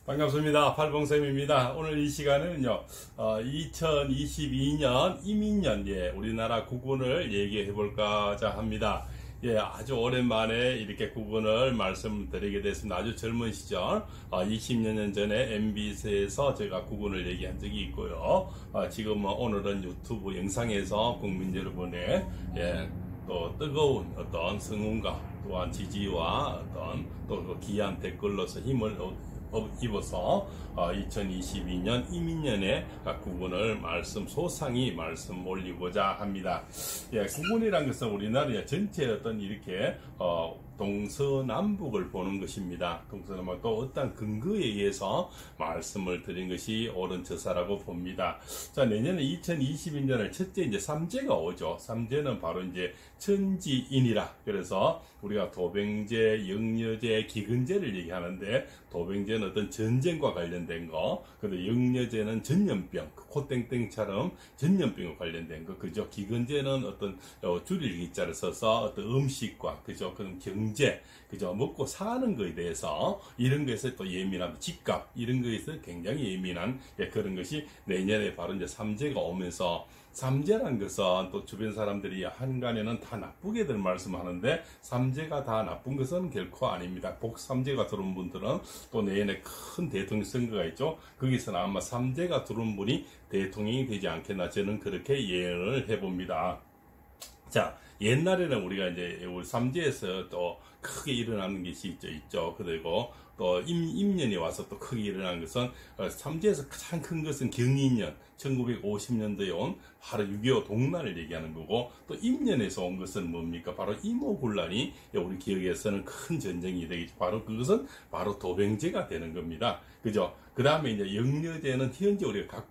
반갑습니다. 팔봉쌤입니다. 오늘 이 시간은요, 2022년 이민년, 우리나라 국군을 얘기해 볼까 합니다. 아주 오랜만에 이렇게 국군을 말씀드리게 됐습니다. 아주 젊은 시절, 20여 년 전에 MBC에서 제가 국군을 얘기한 적이 있고요. 지금은 오늘은 유튜브 영상에서 국민 여러분의, 또 뜨거운 어떤 성원과 또한 지지와 어떤 또 귀한 댓글로서 힘을 입어서 2022년 이민년에 국군을 소상히 말씀 올리고자 합니다. 국군이란 것은 우리나라 전체 어떤 이렇게 동서남북을 보는 것입니다. 동서남북 또 어떤 근거에 의해서 말씀을 드린 것이 옳은 처사라고 봅니다. 자, 내년에 2022년을 첫째 이제 삼재가 오죠. 삼재는 바로 이제 천지인이라. 그래서 우리가 도병제, 영여제, 기근제를 얘기하는데, 도병제는 어떤 전쟁과 관련된 거, 그리고 영여제는 전염병, 코땡땡처럼 전염병과 관련된 거, 그죠? 기근제는 어떤 줄일 기자를 써서 어떤 음식과, 그죠? 그런 경제, 그죠? 먹고 사는 거에 대해서 이런 것에 또 예민한 집값, 이런 거에서 굉장히 예민한 그런 것이 내년에 바로 이제 삼재가 오면서, 삼재란 것은 또 주변 사람들이 한간에는 다 나쁘게들 말씀하는데, 삼재가 다 나쁜 것은 결코 아닙니다. 복삼재가 들어온 분들은 또 내년에 큰 대통령 선거가 있죠. 거기서는 아마 삼재가 들어온 분이 대통령이 되지 않겠나, 저는 그렇게 예언을 해봅니다. 자, 옛날에는 우리가 이제 우리 삼재에서 또 크게 일어나는 것이 있죠. 그리고 또 임년이 와서 또 크게 일어난 것은, 삼재에서 가장 큰 것은 경인년 1950년도에 온 바로 6.25 동란을 얘기하는 거고, 또 임년에서 온 것은 뭡니까? 바로 임오군란이 우리 기억에서는 큰 전쟁이 되겠죠. 바로 그것은 바로 도병제가 되는 겁니다. 그죠? 그 다음에 이제 영여제는 현재 우리가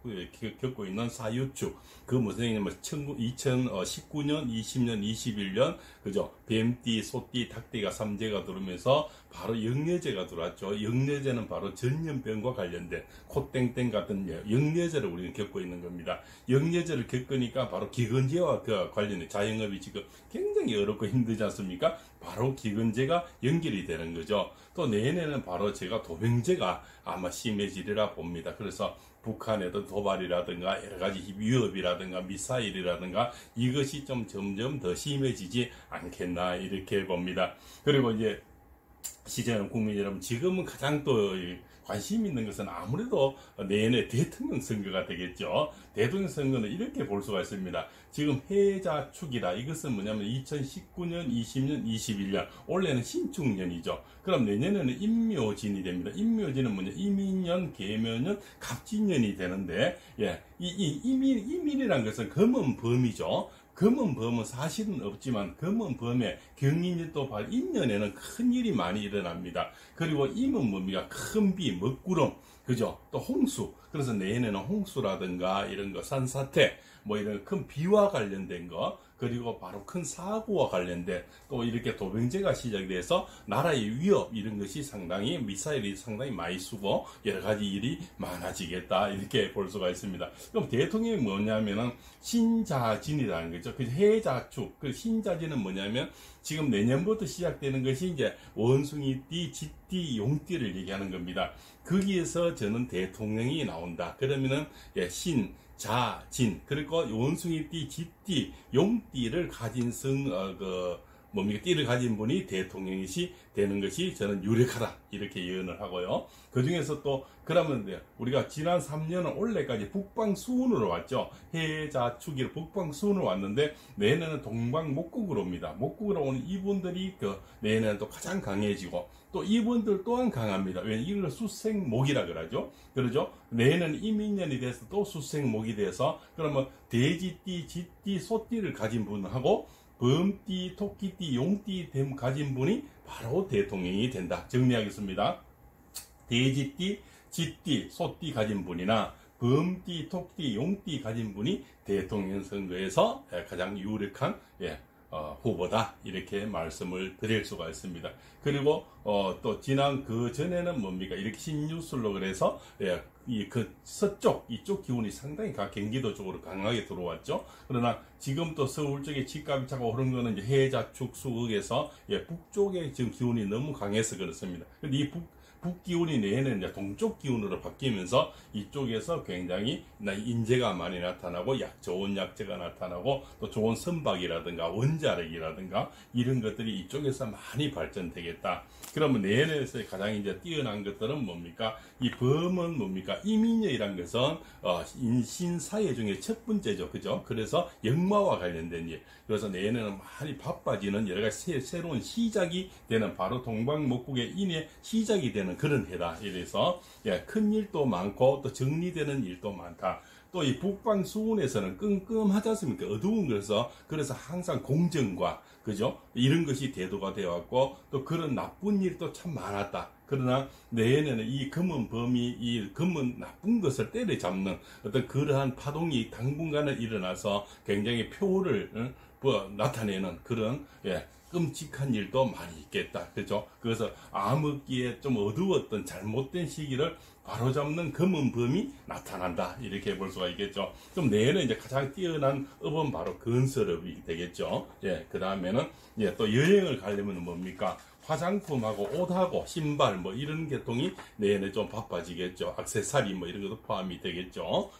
겪고 있는 사유축, 그 무슨 얘기냐면 2019년, 20년, 21년, 그죠? 뱀띠, 소띠, 닭띠가 삼재가 들어오면서 바로 영여제가 들어왔죠. 영여제는 바로 전염병과 관련된 코땡땡 같은 영여제를 우리는 겪고 있는 겁니다. 영여제를 겪으니까 바로 기근제와 그 관련된 자영업이 지금 굉장히 어렵고 힘들지 않습니까? 바로 기근제가 연결이 되는 거죠. 또 내년에는 바로 제가 도병제가 아마 심해지리라 봅니다. 그래서 북한에도 도발이라든가 여러 가지 위협이라든가 미사일이라든가 이것이 좀 점점 더 심해지지 않겠나, 이렇게 봅니다. 그리고 이제 시청하는 국민 여러분, 지금은 가장 또 관심 있는 것은 아무래도 내년에 대통령 선거가 되겠죠. 대통령 선거는 이렇게 볼 수가 있습니다. 지금 해자축이라, 이것은 뭐냐면 2019년, 20년, 21년, 올해는 신축년이죠. 그럼 내년에는 임묘진이 됩니다. 임묘진은 뭐냐? 이민년, 계묘년, 갑진년이 되는데, 이민이란 것은 검은 범이죠. 검은 범은 사실은 없지만 검은 범의 경인이 또 바로 임년에는 큰 일이 많이 일어납니다. 그리고 임은 뭡니까? 큰 비, 먹구름, 그죠? 또 홍수. 그래서 내년에는 홍수라든가 이런 거, 산사태, 뭐 이런 큰 비와 관련된 거, 그리고 바로 큰 사고와 관련된 또 이렇게 도병제가 시작이 돼서 나라의 위협, 이런 것이 상당히, 미사일이 상당히 많이 쏘고 여러 가지 일이 많아지겠다, 이렇게 볼 수가 있습니다. 그럼 대통령이 뭐냐면은 신자진이라는 거죠. 그 해자축, 그 신자진은 뭐냐면 지금 내년부터 시작되는 것이 이제 원숭이띠, 쥐띠, 용띠를 얘기하는 겁니다. 거기에서 저는 대통령이 나온다. 그러면은 신, 자, 진, 그리고 원숭이띠, 쥐띠, 용띠를 가진 띠를 가진 분이 대통령이 되는 것이 저는 유력하다, 이렇게 예언을 하고요. 그 중에서 또, 그러면 우리가 지난 3년은 올해까지 북방수운으로 왔죠. 해자축이 북방수운으로 왔는데, 내년은 동방목국으로 옵니다. 목국으로 오는 이분들이 내년은 또 가장 강해지고, 또 이분들 또한 강합니다. 왜? 이걸 수생목이라 그러죠. 그러죠? 내년은 이민년이 돼서 또 수생목이 돼서, 그러면 돼지띠, 쥐띠, 소띠를 가진 분하고, 범띠, 토끼띠, 용띠 가진 분이 바로 대통령이 된다. 정리하겠습니다. 돼지띠, 쥐띠, 소띠 가진 분이나 범띠, 토끼, 용띠 가진 분이 대통령 선거에서 가장 유력한 후보다, 이렇게 말씀을 드릴 수가 있습니다. 그리고 또 지난 그 전에는 뭡니까? 이렇게 신유술로 그래서 서쪽, 이쪽 기운이 상당히 경기도 쪽으로 강하게 들어왔죠. 그러나 지금 또 서울 쪽에 집값이 차고 흐른 거는 이제 해자축 수극에서 북쪽에 지금 기운이 너무 강해서 그렇습니다. 근데 이 북기운이 내년에 이제 동쪽 기운으로 바뀌면서 이쪽에서 굉장히 인재가 많이 나타나고 좋은 약재가 나타나고 또 좋은 선박이라든가 원자력이라든가 이런 것들이 이쪽에서 많이 발전되겠다. 그러면 내년에서 가장 이제 뛰어난 것들은 뭡니까? 이 범은 뭡니까? 이민여이란 것은 인신사회 중에 첫 번째죠. 그죠? 그래서 역마와 관련된 일. 그래서 내년에는 많이 바빠지는 여러 가지 새로운 시작이 되는 바로 동방목국의 인의 시작이 되는 그런 해다. 이래서 큰 일도 많고 또 정리되는 일도 많다. 또 이 북방 수운에서는 끔끔하지 않습니까? 어두운 그래서 항상 공정과 그죠? 이런 것이 대두가 되어 왔고 또 그런 나쁜 일도 참 많았다. 그러나 내년에는 이 금은 범이 이 금은 나쁜 것을 때려잡는 어떤 그러한 파동이 당분간은 일어나서 굉장히 표를 나타내는 그런 끔찍한 일도 많이 있겠다. 그죠? 그래서 암흑기에 좀 어두웠던 잘못된 시기를 바로잡는 검은 범이 나타난다. 이렇게 볼 수가 있겠죠. 그럼 내년에 이제 가장 뛰어난 업은 바로 건설업이 되겠죠. 그 다음에는 또 여행을 가려면 뭡니까? 화장품하고 옷하고 신발 뭐 이런 계통이 내년에 좀 바빠지겠죠. 액세서리 뭐 이런 것도 포함이 되겠죠.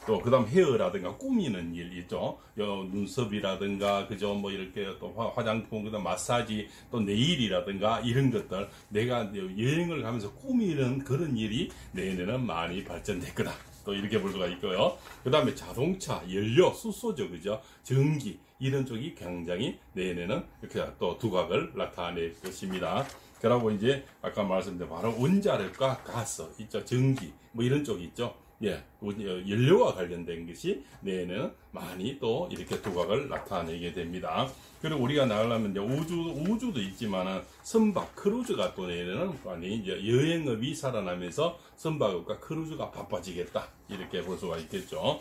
또 그다음 헤어라든가 꾸미는 일 있죠. 눈썹이라든가 그죠 뭐 이렇게 또 화장품 그다음 마사지 또 네일이라든가 이런 것들 내가 여행을 가면서 꾸미는 그런 일이 내년에는 많이 발전될 거다. 또 이렇게 볼 수가 있고요. 그 다음에 자동차, 연료, 수소죠, 그죠? 전기 이런 쪽이 굉장히 내년에는 이렇게 또 두각을 나타낼 것입니다. 그러고 이제 아까 말씀드린 바로 원자력과 가스 있죠, 전기 뭐 이런 쪽이 있죠. 연료와 관련된 것이 내년에는 많이 또 이렇게 두각을 나타내게 됩니다. 그리고 우리가 나가려면 이제 우주도 있지만은 선박, 크루즈가 또 내년에는 많이 이제 여행업이 살아나면서 선박업과 크루즈가 바빠지겠다. 이렇게 볼 수가 있겠죠.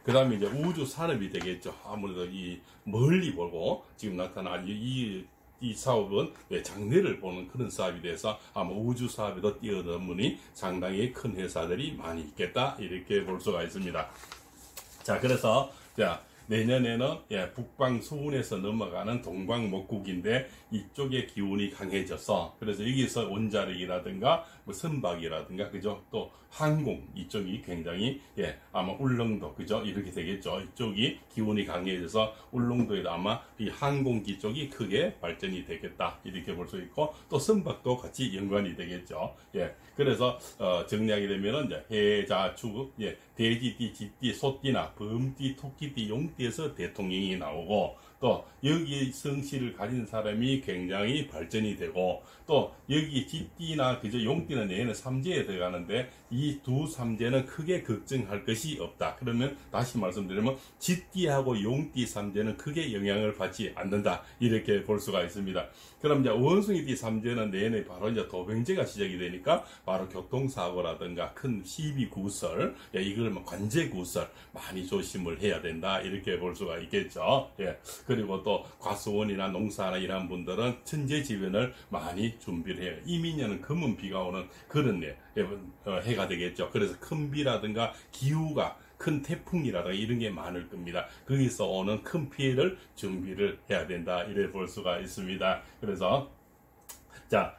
그 다음에 이제 우주 산업이 되겠죠. 아무래도 이 멀리 보고 지금 나타난 이 사업은 장래를 보는 그런 사업이 돼서 아마 우주 사업에도 뛰어넘으니 상당히 큰 회사들이 많이 있겠다. 이렇게 볼 수가 있습니다. 자, 그래서 내년에는 북방 수운에서 넘어가는 동방목국인데 이쪽의 기운이 강해져서 그래서 여기서 원자력이라든가 뭐 선박이라든가 그죠 또 항공 이쪽이 굉장히 아마 울릉도 그죠 이렇게 되겠죠. 이쪽이 기운이 강해져서 울릉도에도 아마 이 항공기 쪽이 크게 발전이 되겠다 이렇게 볼 수 있고 또 선박도 같이 연관이 되겠죠. 그래서 정리하게 되면은 이제 해자축 돼지띠, 쥐띠, 소띠나 범띠, 토끼띠, 용띠에서 대통령이 나오고 또 여기 성씨를 가진 사람이 굉장히 발전이 되고 또 여기 쥐띠나 그저 용띠는 내에는 삼재에 들어가는데 이 두 삼재는 크게 걱정할 것이 없다. 그러면 다시 말씀드리면 쥐띠하고 용띠 삼재는 크게 영향을 받지 않는다. 이렇게 볼 수가 있습니다. 그럼 이제 원숭이띠 삼재는 내내 바로 이제 도병제가 시작이 되니까 바로 교통사고라든가 큰 시비 구설, 이걸 뭐 관제 구설 많이 조심을 해야 된다. 이렇게 볼 수가 있겠죠. 그리고 또 과수원이나 농사나 이런 분들은 천재지변을 많이 준비를 해요. 이민년은 검은 비가 오는 그런 해가 되겠죠. 그래서 큰 비라든가 기후가 큰 태풍이라든가 이런 게 많을 겁니다. 거기서 오는 큰 피해를 준비를 해야 된다. 이래 볼 수가 있습니다. 그래서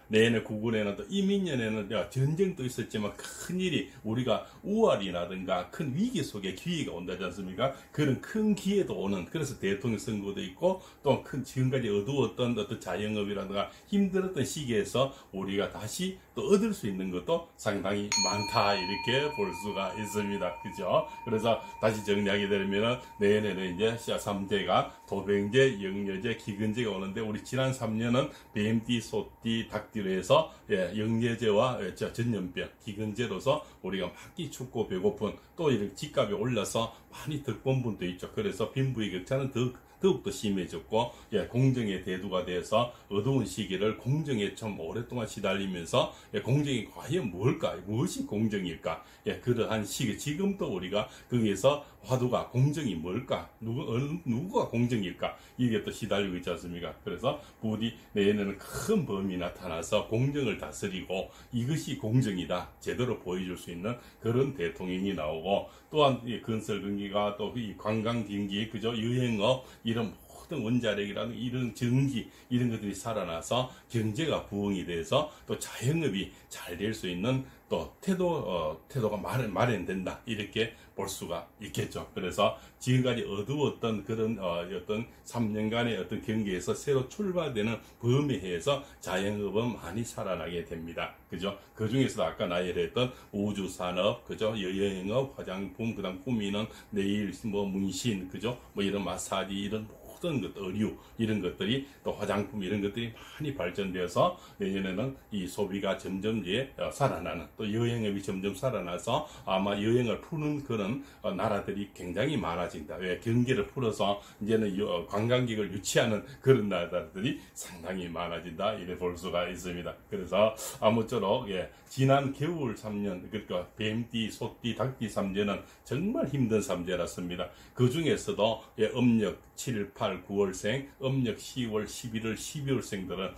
내년 구군에는 또 이민년에는 전쟁도 있었지만 큰일이 우리가 우환이라든가 큰 위기 속에 기회가 온다지 않습니까? 그런 큰 기회도 오는 그래서 대통령 선거도 있고 또 큰 지금까지 어두웠던 어떤 자영업이라든가 힘들었던 시기에서 우리가 다시 또 얻을 수 있는 것도 상당히 많다 이렇게 볼 수가 있습니다. 그죠? 그래서 다시 정리하게 되면 내년에는 이제 삼재가 도병제, 영여제, 기근제가 오는데 우리 지난 3년은 뱀띠, 소띠, 닭띠로 해서 영여제와 전염병, 기근제로서 우리가 막기 춥고 배고픈 또 이렇게 집값이 올라서 많이 득본 분도 있죠. 그래서 빈부의 격차는 더욱더 심해졌고 공정의 대두가 돼서 어두운 시기를 공정에 좀 오랫동안 시달리면서 공정이 과연 무엇이 공정일까 그러한 시기 지금도 우리가 거기에서 화두가 공정이 뭘까 누구가 공정일까 이게 또 시달리고 있지 않습니까? 그래서 부디 내년에는 큰 범이 나타나서 공정을 다스리고 이것이 공정이다 제대로 보여줄 수 있는 그런 대통령이 나오고 또한 이 건설 경기가 또 이 관광 경기 그죠 여행업 이런 모든 원자력이라는 이런 전기 이런 것들이 살아나서 경제가 부흥이 돼서 또 자영업이 잘 될 수 있는 또 태도가 마련된다 이렇게 볼 수가 있겠죠. 그래서 지금까지 어두웠던 그런 어떤 3년간의 어떤 경기에서 새로 출발되는 범위에 의해서 자영업은 많이 살아나게 됩니다. 그죠? 그 중에서도 아까 나열했던 우주산업, 그죠? 여행업, 화장품, 그다음 꾸미는 네일, 문신, 그죠? 이런 마사지, 이런 모든 것, 의류 이런 것들이 또 화장품 이런 것들이 많이 발전되어서 내년에는 이 소비가 점점 살아나는 또 여행업이 점점 살아나서 아마 여행을 푸는 그런 나라들이 굉장히 많아진다. 왜 경기를 풀어서 이제는 관광객을 유치하는 그런 나라들이 상당히 많아진다. 이래 볼 수가 있습니다. 그래서 아무쪼록 지난 겨울 3년 그러니까 뱀띠, 소띠, 닭띠 3제는 정말 힘든 3제였습니다. 그 중에서도 음력 7, 8, 9월생, 음력 10월, 11월, 12월생들은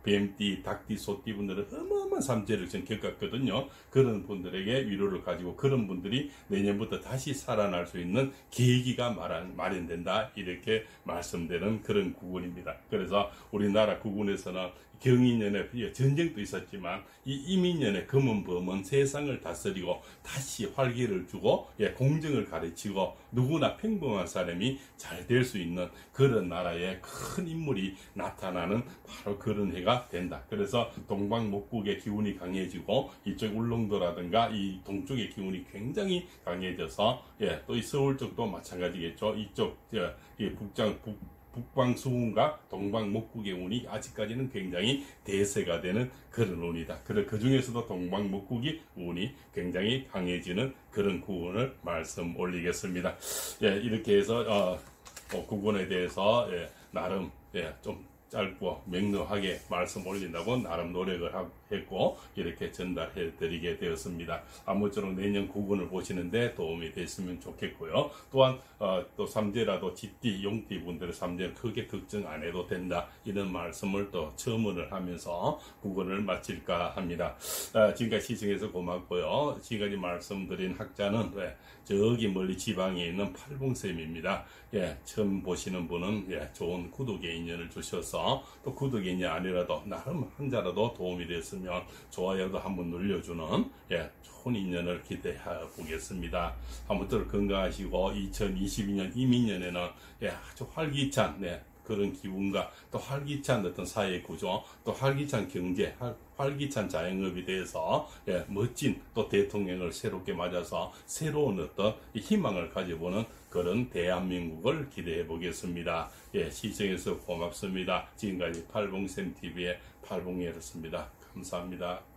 뱀띠, 닭띠, 소띠 분들은 어마어마한 3제를 좀 겪었거든요. 그런 분들에게 위로를 가지고 그런 분들이 내년부터 다시 살아날 수 있는 계기가 마련된다. 이렇게 말씀되는 그런 구군입니다. 그래서 우리나라 구군에서는 경인년에 전쟁도 있었지만 이 이민년에 금은범은 세상을 다스리고 다시 활기를 주고 공정을 가르치고 누구나 평범한 사람이 잘 될 수 있는 그런 나라의 큰 인물이 나타나는 바로 그런 해가 된다. 그래서 동방목국의 기운이 강해지고 이쪽 울릉도라든가 이 동쪽의 기운이 굉장히 강해져서 또 이 서울 쪽도 마찬가지겠죠. 이쪽 북방 수운과 동방 목국의 운이 아직까지는 굉장히 대세가 되는 그런 운이다. 그 중에서도 동방 목국이 운이 굉장히 강해지는 그런 구운을 말씀 올리겠습니다. 이렇게 해서 구군에 대해서 나름 좀 짧고 명료하게 말씀 올린다고 나름 노력을 했고 이렇게 전달해 드리게 되었습니다. 아무쪼록 내년 구군을 보시는데 도움이 됐으면 좋겠고요. 또한 또 삼재라도 쥐띠, 용띠 분들의 삼재는 크게 걱정 안 해도 된다. 이런 말씀을 또 첨언을 하면서 구군을 마칠까 합니다. 지금까지 시청해서 고맙고요. 지금까지 말씀드린 학자는 저기 멀리 지방에 있는 팔봉쌤입니다. 처음 보시는 분은 좋은 구독의 인연을 주셔서 또 구독의 인연 아니라도 나름 한자라도 도움이 됐으면 좋아요도 한번 눌러주는 좋은 인연을 기대해 보겠습니다. 아무쪼록 건강하시고 2022년 이민년에는 아주 활기찬 그런 기운과 또 활기찬 어떤 사회 구조, 또 활기찬 경제, 활기찬 자영업에 대해서 멋진 또 대통령을 새롭게 맞아서 새로운 어떤 희망을 가져보는 그런 대한민국을 기대해 보겠습니다. 시청해서 고맙습니다. 지금까지 팔봉쌤TV의 팔봉이었습니다. 감사합니다.